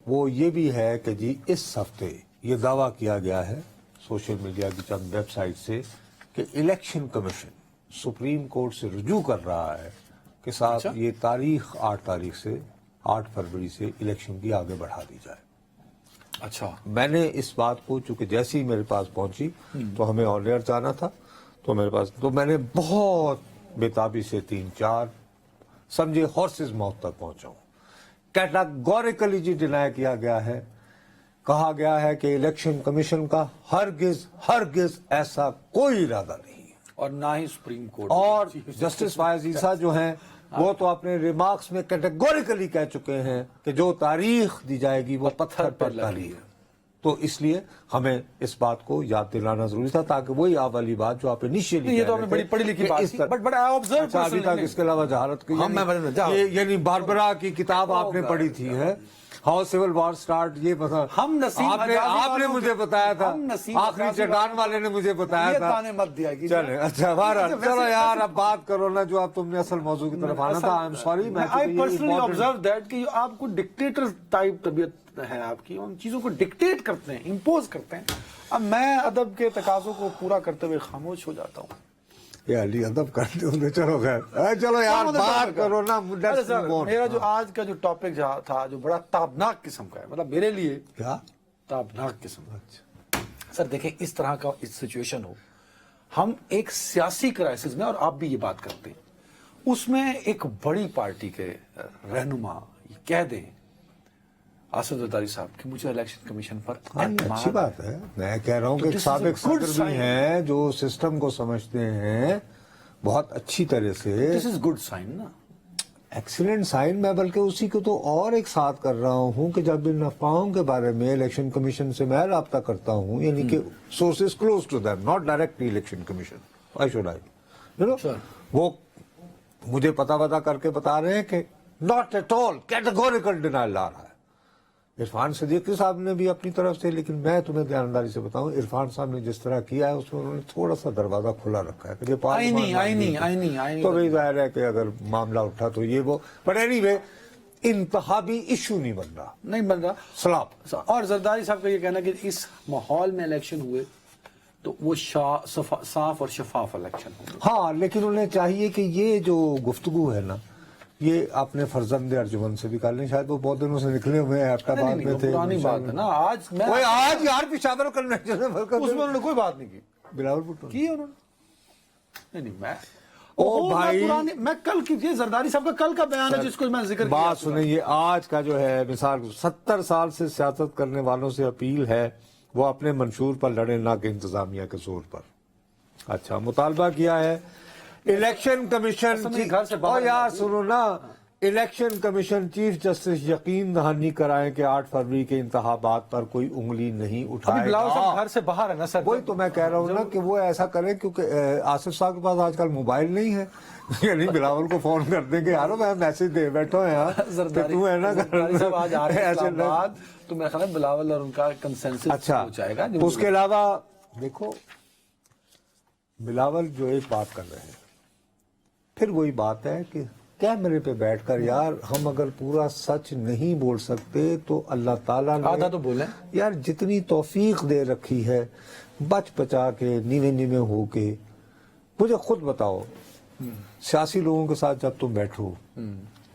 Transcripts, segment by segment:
وہ یہ بھی ہے کہ جی اس ہفتے یہ دعویٰ کیا گیا ہے سوشل میڈیا کی چند ویب سائٹ سے کہ الیکشن کمیشن سپریم کورٹ سے رجوع کر رہا ہے کہ صاحب یہ تاریخ 8 فروری سے الیکشن کی آگے بڑھا دی جائے. اچھا, میں نے اس بات کو چونکہ جیسے ہی میرے پاس پہنچی تو ہمیں آن ایئر جانا تھا تو میرے پاس تو میں نے بہت بےتابی سے 3-4 سمجھے ہارسز ماؤتھ تک پہنچا ہوں. کیٹاگوریکلی جی ڈینائی کیا گیا ہے, کہا گیا ہے کہ الیکشن کمیشن کا ہرگز ایسا کوئی ارادہ نہیں ہے, اور نہ ہی سپریم کورٹ. اور جسٹس فائز عیسیٰ جو ہیں وہ تو اپنے ریمارکس میں کیٹیگوریکلی کہہ چکے ہیں کہ جو تاریخ دی جائے گی وہ پتھر پر لگی ہے. تو اس لیے ہمیں اس بات کو یاد دلانا ضروری تھا تاکہ وہی والی بات جو آپ انیشیلی یہ تو آپ نے بڑی پڑھی لکھی بات کی, بٹ آئی آبزرو ابھی تک اس کے علاوہ جہالت کی یعنی باربرا کی کتاب آپ نے پڑھی تھی ہے ہاؤ سول وار سٹارٹ, یہ پتا ہم آپ نے مجھے بتایا تھا, آخری چٹان والے نے مجھے بتایا تھا. مت دیا چلے اچھا بہرحال چلو یار اب بات کرو نا جو اب تم نے اصل موضوع کی طرف آنا تھا. I am sorry, I personally observe that کہ آپ کو ڈکٹیٹر ٹائپ طبیعت ہے آپ کی, ان چیزوں کو ڈکٹیٹ کرتے ہیں, امپوز کرتے ہیں. اب میں ادب کے تقاضوں کو پورا کرتے ہوئے خاموش ہو جاتا ہوں. یہ علی ادب کرتے ہوں, چلو خیر چلو یار بات کرو نا. میرا جو آج کا جو ٹاپک تھا جو بڑا تابناک قسم کا ہے, مطلب میرے لیے کیا تابناک قسم کا. سر دیکھیں اس طرح کا سچویشن ہو, ہم ایک سیاسی کرائسس میں, اور آپ بھی یہ بات کرتے ہیں, اس میں ایک بڑی پارٹی کے رہنما کہہ دیں آصف زرداری صاحب کہ مجھے الیکشن کمیشن پر اچھی بات ہے. میں کہہ رہا ہوں کہ سابق صدر بھی ہیں جو سسٹم کو سمجھتے ہیں بہت اچھی طرح سے. دس از گڈ سائن نا, ایکسیلنٹ سائن. میں بلکہ اسی کو تو اور ایک ساتھ کر رہا ہوں کہ جب ان افواہوں کے بارے میں الیکشن کمیشن سے میں رابطہ کرتا ہوں, یعنی کہ sources close to them, not directly election commission, why should I, وہ مجھے پتہ کر کے بتا رہے ہیں کہ not at all categorical denial آ رہا ہے. عرفان صدیقی صاحب نے بھی اپنی طرف سے, لیکن میں تمہیں دیانتداری سے بتاؤں عرفان صاحب نے جس طرح کیا ہے اس میں انہوں نے تھوڑا سا دروازہ کھلا رکھا ہے کہ تو بھی ظاہر ہے کہ اگر معاملہ اٹھا تو یہ وہ, بٹ اینی وے انتخابی ایشو نہیں بن رہا سلام. اور زرداری صاحب کا یہ کہنا کہ اس ماحول میں الیکشن ہوئے تو وہ صاف اور شفاف الیکشن ہوئے. ہاں, لیکن انہیں چاہیے کہ یہ جو گفتگو ہے نا یہ اپنے فرزند ارجمن سے بھی کر لیں, شاید وہ بہت دنوں سے نکلے ہوئے ہیں آباد میں تھے. پرانی بات ہے نا, آج یار پشاور کنونشن اس میں انہوں نے کوئی بات نہیں کی, بلاول بھٹو کی انہوں نے نہیں. میں او بھائی میں کل کی زرداری صاحب کا کل کا بیان ہے جس کو میں ذکر کیا. بات سنیں, یہ آج کا جو ہے مثال 70 سال سے سیاست کرنے والوں سے اپیل ہے وہ اپنے منشور پر لڑے نہ کہ انتظامیہ کے زور پر. اچھا, مطالبہ کیا ہے الیکشن کمیشن, اور یار سنو نا, الیکشن کمیشن چیف جسٹس یقین دہانی کرائیں کہ 8 فروری کے انتخابات پر کوئی انگلی نہیں اٹھائے گا. گھر سے باہر ہے نا سر, وہی تو میں کہہ رہا ہوں نا کہ وہ ایسا کریں, کیونکہ آصف صاحب کے پاس آج کل موبائل نہیں ہے, یعنی بلاول کو فون کر دیں کہ یارو میں میسج دے بیٹھا ہوں یار تو ہے نا تو میرا خیال ہے بلاول اور ان کا کنسنسس اچھا ہو جائے گا. اس کے علاوہ دیکھو بلاول جو ایک بات کر رہے ہیں, پھر وہی بات ہے کہ کیمرے پہ بیٹھ کر یار ہم اگر پورا سچ نہیں بول سکتے تو اللہ تعالیٰ نے آدھا تو بولیں یار جتنی توفیق دے رکھی ہے بچ بچا کے نیوے ہو کے. مجھے خود بتاؤ, سیاسی لوگوں کے ساتھ جب تم بیٹھو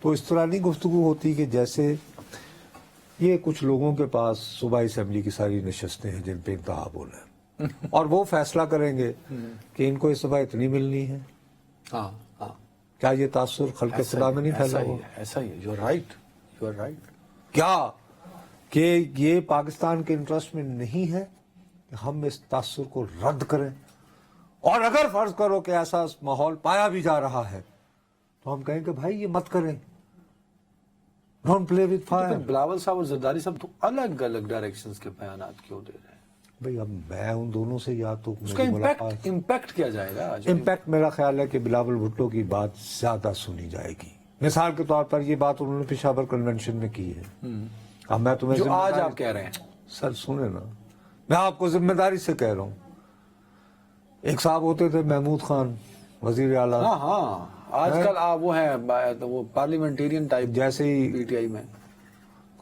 تو اس طرح نہیں گفتگو ہوتی کہ جیسے یہ کچھ لوگوں کے پاس صوبائی اسمبلی کی ساری نشستیں ہیں جن پہ انتہا بولا ہے اور وہ فیصلہ کریں گے کہ ان کو اس دفعہ اتنی ملنی ہے. کیا یہ تاثر خلق خدا میں نہیں پھیلا ہوا؟ ایسا ہی ہے. You are right. کیا کہ یہ پاکستان کے انٹرسٹ میں نہیں ہے کہ ہم اس تاثر کو رد کریں, اور اگر فرض کرو کہ ایسا ماحول پایا بھی جا رہا ہے تو ہم کہیں کہ بھائی یہ مت کریں, don't play with fire. Bilawal صاحب اور زرداری صاحب تو الگ الگ ڈائریکشنز کے بیانات کیوں دے رہے ہیں بھائی؟ اب میں ان دونوں سے یا تو اس کا امپیکٹ کیا جائے گا. امپیکٹ میرا خیال ہے کہ بلاول بھٹو کی بات زیادہ سنی جائے گی. مثال کے طور پر یہ بات انہوں نے پشاور کنونشن میں کی ہے. اب میں تمہیں جو آج آپ کہہ رہے ہیں سر سنیں نا, میں آپ کو ذمہ داری سے کہہ رہا ہوں. ایک صاحب ہوتے تھے محمود خان وزیر اعلیٰ, آج کل وہ ہیں وہ پارلیمنٹیرین ٹائپ, جیسے ہی پی ٹی آئی میں